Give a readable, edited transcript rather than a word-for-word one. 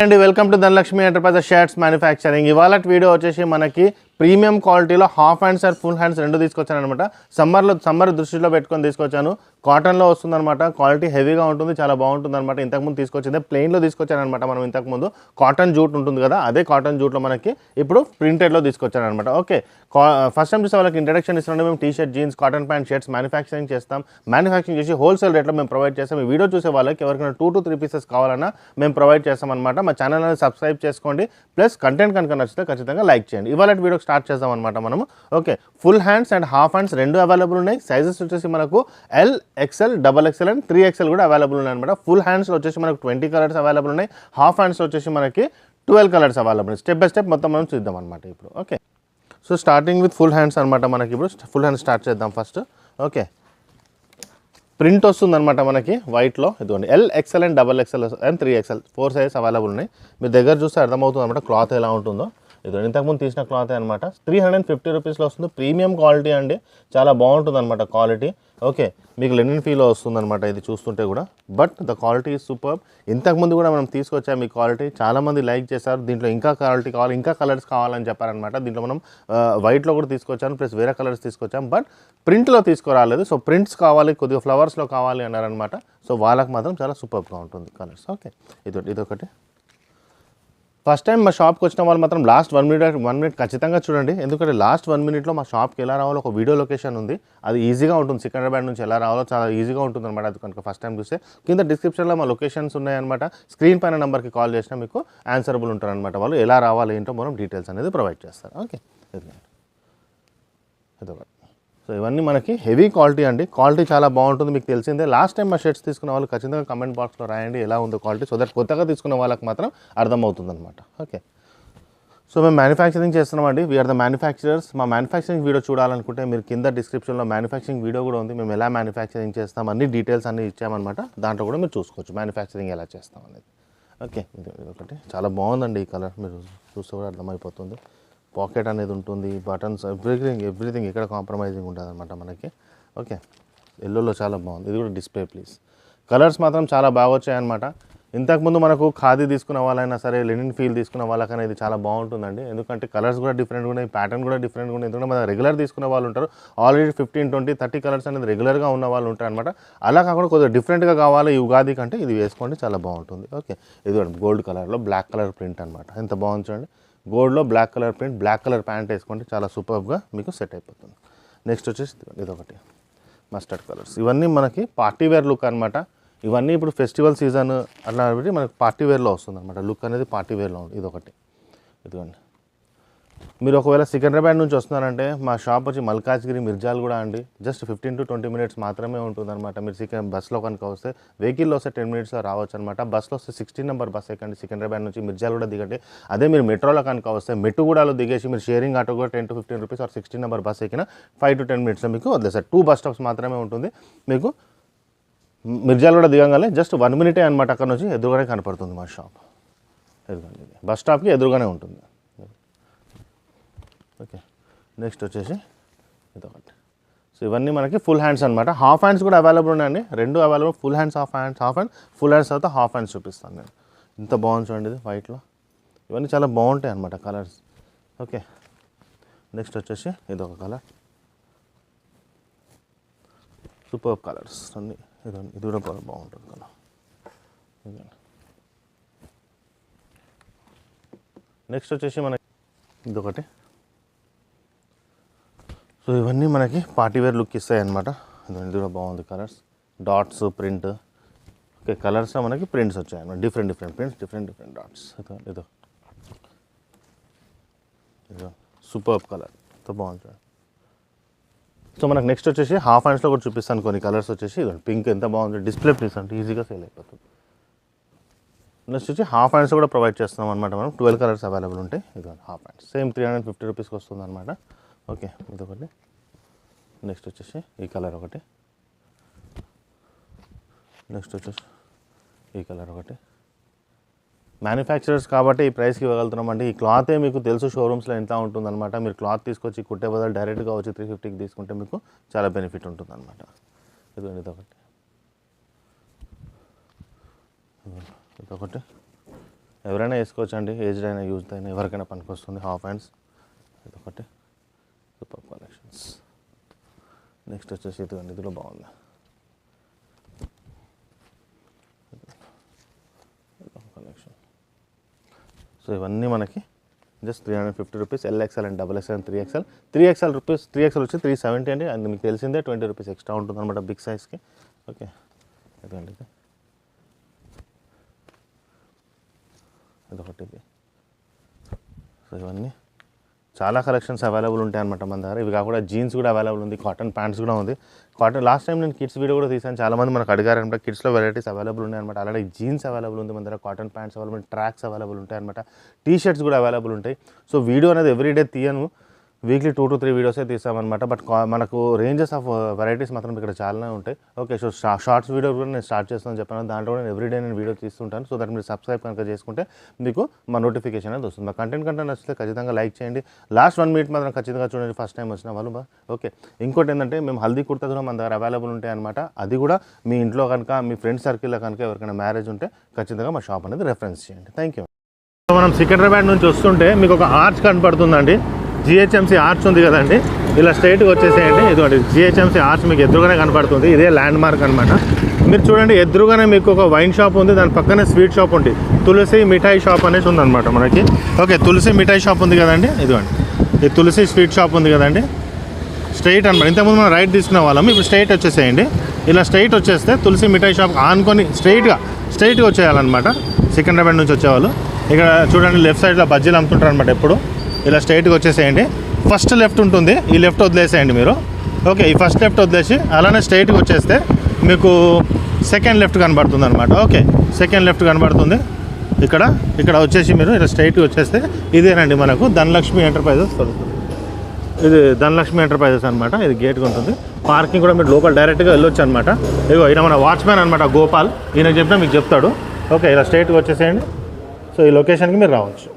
And welcome to Dhanalakshmi enterprises shirts manufacturing. ఇవాళ video వచ్చేసి మనకి ప్రీమియం క్వాలిటీలో half hands and full hands రెండు తీసుకొచ్చాను అనమాట. సమ్మర్ దృష్టిలో పెట్టుకొని తీసుకొచ్చాను. కాటన్లో వస్తుందన్నమాట. క్వాలిటీ హెవీగా ఉంటుంది, చాలా బాగుంటుంది అనమాట. ఇంతకుముందు తీసుకొచ్చిందే ప్లెయిన్లో తీసుకొచ్చాను అనమాట. మనం ఇంతకుముందు కాటన్ జూట్ ఉంటుంది కదా, అదే కాటన్ జూట్లో మనకి ఇప్పుడు ప్రింటెడ్లో తీసుకొచ్చాను అనమాట. ఓకే, ఫస్ట్ టైం చూసే వాళ్ళకి ఇంట్రడక్షన్ ఇస్తున్నాం. మేము T shirt, jeans, cotton pant, shirts manufacturing చేస్తాం. మ్యానుఫ్యాక్చరింగ్ చేసి హోల్సేల్ రేట్లో మేము ప్రొవైడ్ చేస్తాం. ఈ వీడియో చూసే వాళ్ళకి ఎవరికైనా 2 to 3 పీసెస్ కావాలన్నా మేము ప్రొవైడ్ చేస్తాం అనమాట. మా ఛానల్ అనేది సబ్స్క్రైబ్ చేసుకోండి. ప్లస్ కంటెంట్ కనుక నచ్చితే ఖచ్చితంగా లైక్ చేయండి. ఇవాళ వీడియో స్టార్ట్ చేద్దాం అనమాట మనము. Okay, full hands and half hands రెండు అవైలబుల్ ఉన్నాయి. సైజెస్ వచ్చేసి మనకు L, XL, XXL and 3XL కూడా అవైలబుల్ ఉన్నాయి అనమాట. ఫుల్ హ్యాండ్స్లో వచ్చేసి మనకు 20 కలర్స్ అవైలబుల్ ఉన్నాయి. హాఫ్ హ్యాండ్స్లో వచ్చేసి మనకి 12 కలర్స్ అవైలబుల్ ఉన్నాయి. స్టెప్ బై స్టెప్ మొత్తం మనం చూద్దాం అనమాట ఇప్పుడు. Okay, so starting with full hands అనమాట. మనకి ఇప్పుడు ఫుల్ హ్యాండ్స్ స్టార్ట్ చేద్దాం ఫస్ట్. ఓకే, ప్రింట్ వస్తుందన్నమాట మనకి వైట్లో. ఇదిగోండి L, XL and XXL and 3XL 4 sizes available ఉన్నాయి. మీ దగ్గర చూస్తే అర్థమవుతుంది అనమాట క్లాత్ ఎలా ఉంటుందో. ఇది ఇంతకుముందు తీసిన క్లాత్ అనమాట. 350 రూపీస్లో వస్తుంది. ప్రీమియం క్వాలిటీ అండి, చాలా బాగుంటుంది అనమాట క్వాలిటీ. ఓకే, మీకు లెనిన్ ఫీల్ వస్తుంది అనమాట ఇది చూస్తుంటే కూడా. But the quality is super. ఇంతకుముందు కూడా మనం తీసుకొచ్చాము ఈ క్వాలిటీ, చాలామంది లైక్ చేశారు. దీంట్లో ఇంకా క్వాలిటీ కావాలి, ఇంకా కలర్స్ కావాలని చెప్పారనమాట. దీంట్లో మనం వైట్లో కూడా తీసుకొచ్చాను, ప్లస్ వేరే కలర్స్ తీసుకొచ్చాం. బట్ ప్రింట్లో తీసుకురాలేదు. సో ప్రింట్స్ కావాలి, కొద్దిగా ఫ్లవర్స్లో కావాలి అన్నారనమాట. సో వాళ్ళకి మాత్రం చాలా సూపర్గా ఉంటుంది కలర్స్. ఓకే, ఇదొకటి. ఫస్ట్ టైం మా షాప్కి వచ్చిన వాళ్ళు మాత్రం లాస్ట్ 1 మినిట్ ఖచ్చితంగా చూడండి. ఎందుకంటే లాస్ట్ 1 మినిట్లో మా షాప్కి ఎలా రావాలో ఒక వీడియో లొకేషన్ ఉంది. అది ఈజీగా ఉంటుంది. సికింద్రాబాద్ నుంచి ఎలా రావాలో చాలా ఈజీగా ఉంటుంది అనమాట. అది కనుక ఫస్ట్ టైం చూస్తే కింద డిస్క్రిప్షన్లో మా లొకేషన్స్ ఉన్నాయన్నమాట. స్క్రీన్ పైన నెంబర్కి కాల్ చేసినా మీకు ఆన్సరబుల్ ఉంటారనమాట. వాళ్ళు ఎలా రావాలి ఏంటో మనం డీటెయిల్స్ అనేది ప్రొవైడ్ చేస్తారు. ఓకే, ఇదొకటి. సో ఇవన్నీ మనకి హెవీ క్వాలిటీ అండి. క్వాలిటీ చాలా బాగుంటుంది, మీకు తెలిసిందే. లాస్ట్ టైం మా షర్ట్స్ తీసుకున్న వాళ్ళు ఖచ్చితంగా కమెంట్ బాక్స్లో రాయండి ఎలా ఉందో క్వాలిటీ. సో దట్ కొత్తగా తీసుకున్న వాళ్ళకి మాత్రం అర్థమవుతుంది అనమాట. ఓకే, సో మేము మ్యానుఫ్యాక్చరింగ్ చేస్తున్నామండి. We're the manufacturers. మా మ్యానుఫ్యాక్చరింగ్ వీడియో చూడాలనుకుంటే మీరు కింద డిస్క్రిప్షన్లో మ్యానుఫ్యాక్చరింగ్ వీడియో కూడా ఉంది. మేము ఎలా మ్యానుఫ్యాక్చరింగ్ చేస్తాం అన్ని డీటెయిల్స్ అన్నీ ఇచ్చామన్నమాట. దాంట్లో కూడా మీరు చూసుకోవచ్చు మ్యానుఫ్యాక్చరింగ్ ఎలా చేస్తాం అనేది. ఓకే, ఇది ఒకటి చాలా బాగుందండి ఈ కలర్. మీరు చూస్తే కూడా అర్థమైపోతుంది. పాకెట్ అనేది ఉంటుంది, బటన్స్, ఎవ్రీథింగ్ ఇక్కడ కాంప్రమైజింగ్ ఉంటుంది అనమాట మనకి. ఓకే, ఎల్లోలో చాలా బాగుంది. ఇది కూడా డిస్ప్లే ప్లీజ్. కలర్స్ మాత్రం చాలా బాగా వచ్చాయన్నమాట. ఇంతకుముందు మనకు ఖాదీ తీసుకున్న వాళ్ళైనా సరే, లెనిన్ ఫీల్ తీసుకున్న వాళ్ళకైనా ఇది చాలా బాగుంటుందండి. ఎందుకంటే కలర్స్ కూడా డిఫరెంట్గా ఉన్నాయి, ప్యాటర్న్ కూడా డిఫరెంట్గా ఉన్నాయి. ఎందుకంటే మన రెగ్యులర్ తీసుకున్న వాళ్ళు ఉంటారు. ఆల్రెడీ 15, 20, 30 కలర్స్ అనేది రెగ్యులర్గా ఉన్న వాళ్ళు ఉంటారు అనమాట. అలా కాకుండా కొద్దిగా డిఫరెంట్గా కావాలి ఈ ఉగాది కంటే ఇది వేసుకోండి, చాలా బాగుంటుంది. ఓకే, ఇది గోల్డ్ కలర్లో బ్లాక్ కలర్ ప్రింట్ అనమాట. ఎంత బాగుంది చూడండి. గోల్డ్లో black colour print, black colour pant వేసుకోండి, చాలా సూపర్గా మీకు సెట్ అయిపోతుంది. నెక్స్ట్ వచ్చేసి ఇదొకటి మస్టర్డ్ కలర్స్. ఇవన్నీ మనకి పార్టీ వేర్ లుక్ అనమాట. ఇవన్నీ ఇప్పుడు ఫెస్టివల్ సీజన్ అట్లా మనకి పార్టీ వేర్లో వస్తుంది అనమాట. లుక్ అనేది పార్టీ వేర్లో ఉంది. ఇదొకటి. ఇదిగోండి, మీరు ఒకవేళ సికింద్రాబాద్ నుంచి వస్తున్నారంటే మా షాప్ వచ్చి మల్కాజ్గిరి, మిర్జాల్గూడ అండి. జస్ట్ 15 to 20 మినిట్స్ మాత్రమే ఉంటుంది అనమాట. మీరు బస్లో కనుక వస్తే, వెహికల్లో వస్తే 10 మినిట్స్లో రావచ్చు అనమాట. బస్లో వస్తే 16 నెంబర్ బస్ ఎక్కండి, సికింద్రాబాద్ నుంచి మిర్జాల్గూడ దిగండి. అదే మీరు మెట్రోలో కనుక వస్తే మెట్టుగూడలో దిగేసి మీరు షేరింగ్ ఆటో కూడా 10 to 15 rupees or 16 number bus ఎక్కిన 5 to 10 మినిట్స్లో మీకు వదిలేస్తారు. 2 బస్ స్టాప్స్ మాత్రమే ఉంటుంది మీకు. మిర్జాల్గూడ దిగంగానే జస్ట్ 1 మినిటే అనమాట. అక్కడ నుంచి ఎదురుగానే కనపడుతుంది మా షాప్. ఎదురుగానే బస్ స్టాప్కి ఎదురుగానే ఉంటుంది. ఓకే, నెక్స్ట్ వచ్చేసి ఇదొకటి. సో ఇవన్నీ మనకి ఫుల్ హ్యాండ్స్ అనమాట. హాఫ్ హ్యాండ్స్ కూడా అవైలబుల్ ఉన్నాయండి, రెండు available. Full hands, half hands, full hands తర్వాత హాఫ్ హ్యాండ్స్ చూపిస్తాను నేను. ఇంత బాగుంది చూడండి ఇది వైట్లో. ఇవన్నీ చాలా బాగుంటాయి అనమాట కలర్స్. ఓకే, నెక్స్ట్ వచ్చేసి ఇదొక కలర్, సూపర్ కలర్స్ అన్నీ. ఇది కూడా బాగుంటుంది కలర్. నెక్స్ట్ వచ్చేసి మనకి ఇదొకటి. సో ఇవన్నీ మనకి పార్టీ వేర్ లుక్ ఇస్తాయి అనమాట. ఇది కూడా బాగుంది కలర్స్, డాట్స్ ప్రింట్. ఓకే, కలర్స్లో మనకి ప్రింట్స్ వచ్చాయి అన్నమాట. Different prints, different dots. ఇదో సూపర్ కలర్, ఎంతో బాగుంది. సో మనకు నెక్స్ట్ వచ్చేసి హాఫ్ హ్యాండ్స్లో కూడా చూపిస్తాను కొన్ని కలర్స్ వచ్చేసి. పింక్ ఎంత బాగుంది, డిస్ప్లే ప్లీస్ అంటే ఈజీగా సేల్ అయిపోతుంది. నెక్స్ట్ వచ్చి హాఫ్ హ్యాండ్స్ కూడా ప్రొవైడ్ చేస్తున్నాం అనమాట మనం. 12 కలర్స్ అవైలబుల్ ఉంటాయి. ఇది హాఫ్ హ్యాండ్స్ సేమ్ 350 రూపీస్కి వస్తుంది అనమాట. ఓకే, ఇదొకటి. నెక్స్ట్ వచ్చేసి ఈ కలర్ ఒకటి. నెక్స్ట్ వచ్చేసి ఈ కలర్ ఒకటి. మ్యానుఫ్యాక్చరర్స్ కాబట్టి ఈ ప్రైస్కి ఇవ్వగలుగుతున్నామండి. ఈ క్లాతే మీకు తెలుసు షోరూమ్స్లో ఎంత ఉంటుందన్నమాట. మీరు క్లాత్ తీసుకొచ్చి కుట్టే బదులు డైరెక్ట్గా వచ్చి 350కి తీసుకుంటే మీకు చాలా బెనిఫిట్ ఉంటుందన్నమాట. ఇదొకటి, ఇదొకటి ఎవరైనా వేసుకోవచ్చు అండి, ఏజ్డ్ అయినా యూజ్డ్ అయినా ఎవరికైనా పనికొస్తుంది. హాఫ్ హ్యాండ్స్ ఇదొకటి సూపర్ కలెక్షన్స్. నెక్స్ట్ వచ్చేసి ఇదిగోండి, ఇదిలో బాగుంది కలెక్షన్. సో ఇవన్నీ మనకి just 350 rupees. LXL and XXL and 3XL. 3XL వచ్చి 370 అండి. అండ్ మీకు తెలిసిందే 20 రూపీస్ ఎక్స్ట్రా ఉంటుంది అనమాట బిగ్ సైజ్కి. ఓకే ఇదండి, ఇదొకటి ఇది. సో ఇవన్నీ చాలా కలెక్షన్స్ అవైలబుల్ ఉంటాయి అనమాట మన దగ్గర. ఇవి కాకుండా జీన్స్ కూడా అవైలబుల్ ఉంది, కాటన్ ప్యాంట్స్ కూడా ఉంది. కాటన్ లాస్ట్ టైం నేను కిడ్స్ వీడియో కూడా తీసాను, చాలామంది మనకు అడిగారనమాట. కిడ్స్లో వెరైటీస్ అవైలబుల్ ఉన్నాయి అనమాట. అలాగే జీన్స్ అవైలబుల్ ఉంది మన దగ్గర, cotton pants available, tracks available ఉంటాయి అనమాట. టీ-షర్ట్స్ కూడా అవైలబుల్ ఉంటాయి. సో వీడియో అనేది ఎవ్రీడే తీయను, వీక్లీ 2 to 3 వీడియోసే తీస్తామన్నమాట. బట్ మనకు రేంజెస్ ఆఫ్ వెరైటీస్ మాత్రం ఇక్కడ చాలానే ఉంటాయి. ఓకే, సో షార్ట్స్ వీడియో కూడా నేను స్టార్ట్ చేస్తాను చెప్పాను, దాంట్లో కూడా నేను ఎవ్రీడే నేను వీడియో తీస్తుంటాను. సో దట్ మీరు సబ్స్క్రైబ్ కనుక చేసుకుంటే మీకు మా నోటిఫికేషన్ అనేది వస్తుంది. మా కంటెంట్ నచ్చితే ఖచ్చితంగా లైక్ చేయండి. లాస్ట్ 1 minute మాత్రం ఖచ్చితంగా చూడండి, ఫస్ట్ టైం వచ్చిన వాళ్ళు. ఓకే, ఇంకోటి ఏంటంటే మేము హల్దీ కుర్తా కూడా మన దగ్గర అవైలబుల్ ఉంటాయి అనమాట. అది కూడా మీ ఇంట్లో కనుక మీ ఫ్రెండ్స్ సర్కిల్లో కనుక ఎవరికైనా మ్యారేజ్ ఉంటే ఖచ్చితంగా మా షాప్ అనేది రెఫరెన్స్ చేయండి. Thank you. మనం సికింద్రాబాద్ నుంచి వస్తుంటే మీకు ఒక ఆర్చ్ కనపడుతుందండి, GHMC ఆర్చ్ ఉంది కదండి. ఇలా స్ట్రైట్గా వచ్చేసేయండి, ఇదిగోండి GHMC ఆర్చ్ మీకు ఎదురుగానే కనపడుతుంది. ఇదే ల్యాండ్ మార్క్ అనమాట. మీరు చూడండి, ఎదురుగానే మీకు ఒక వైన్ షాప్ ఉంది, దాని పక్కనే స్వీట్ షాప్ ఉంది. తులసి మిఠాయి షాప్ అనేసి ఉందన్నమాట మనకి. ఓకే, తులసి మిఠాయి షాప్ ఉంది కదండి, ఇదిగోండి ఈ తులసి స్వీట్ షాప్ ఉంది కదండి. స్ట్రైట్ అనమాట. ఇంతకుముందు మనం రైట్ తీసుకునే వాళ్ళం, ఇప్పుడు స్ట్రైట్ వచ్చేసేయండి. ఇలా స్ట్రైట్ వచ్చేస్తే తులసి మిఠాయి షాప్ ఆనుకొని స్ట్రైట్గా వచ్చేయాలన్నమాట. సికింద్రాబాద్ నుంచి వచ్చేవాళ్ళు ఇక్కడ చూడండి, లెఫ్ట్ సైడ్లో బజ్జీలు అమ్ముతుంటారు అనమాట. ఎప్పుడు ఇలా స్ట్రైట్గా వచ్చేసేయండి. ఫస్ట్ లెఫ్ట్ ఉంటుంది, ఈ లెఫ్ట్ వదిలేసేయండి మీరు. ఓకే, ఈ ఫస్ట్ లెఫ్ట్ వదిలేసి అలానే స్ట్రైట్గా వచ్చేస్తే మీకు సెకండ్ లెఫ్ట్ కనబడుతుంది అనమాట. ఓకే, సెకండ్ లెఫ్ట్ కనబడుతుంది. ఇక్కడ వచ్చేసి మీరు ఇలా స్ట్రైట్గా వచ్చేస్తే ఇదేనండి మనకు ధనలక్ష్మి ఎంటర్ప్రైజెస్. ఇది ధనలక్ష్మి ఎంటర్ప్రైజెస్ అనమాట. ఇది గేట్గా ఉంటుంది. పార్కింగ్ కూడా మీరు లోపల డైరెక్ట్గా వెళ్ళొచ్చు అనమాట. ఇదిగో ఈయన మన వాచ్మెన్ అనమాట, గోపాల్. ఈయన చెప్పినా మీకు చెప్తాడు. ఓకే, ఇలా స్ట్రైట్గా వచ్చేసేయండి. సో ఈ లొకేషన్కి మీరు రావచ్చు.